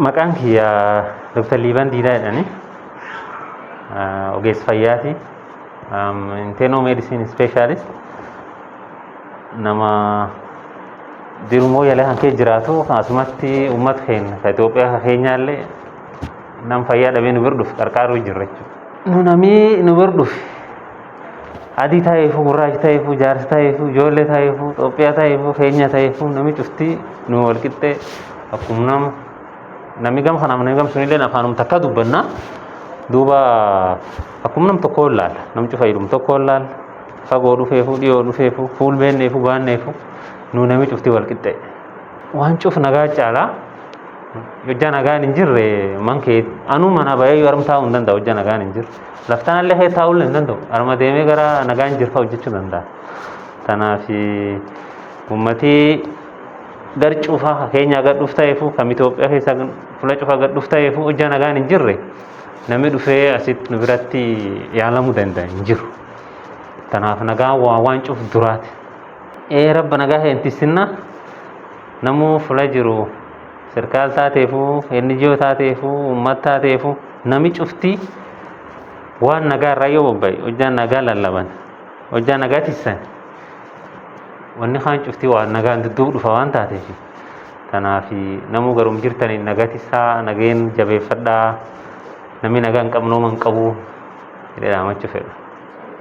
Maqaan kiyya Dr. Liban Diidaa jedhani. Ogeessa fayyaati. Internal medicine specialist. Nama dirmoo yaala kan kee jiraatu asumatti uummata keenya Itoophiyaa keenyaallee nam fayyaa dhabee nu bira dhufu qarqaaruu jirra jechuudha. Namni nu bira dhufu adii ta'eefuu gurraacha ta'eefuu jaarsa ta'eefuu ijoollee ta'eefuu Itoophiyaa ta'eefuu keenya ta'eefuu namni cuftii nu wal qixxee akkuma namni gam kanaaf namni gam sunillee afaanum takka dubbanna duuba akkuma nam tokko laala namni fayyadum tokko laala fagoo dhufeefuu dhiyoo dhufeefuu fuul beenneefuu baanneefuu nu namni cuftii wal qixxee waan cuf nagaa caalaa hojjaa nagaan hin jirre mankee anuu mana bayee yoo armtaa hin danda'u hojjaa nagaan hin jirre laftanallee kee taa'uu hin danda'u arma deemee gara nagaan jirfa hojjechuu danda'a. Kanaaf uummatii gar cufaa keenya gad dhufteefuu kam Itoophiyaa keessaa fuula cufaa gad dhufteefuu hojjaa nagaan hin jirre namni dhufee asitti nu biratti yaalamuu danda'a hin jiru. Kanaaf nagaan waan cuf duraati. Rabba nagaa heentissinna namuu fuula jiru sirkaal taateefuu NGO taateefuu uummata taateefuu nami cuftii waan nagaa irraa yoo bobba'e hojjaan nagaa lallaban hojjaa nagaa tissan wanni kaan cuftii waan nagaan dudduub dhufa waan taateef kanaaf namuu garum jirtaniin nagaa tissaa nageen jabeeffadhaa namni nagaa hin qabnoo man qabu jedhee dhaamachuu fedha.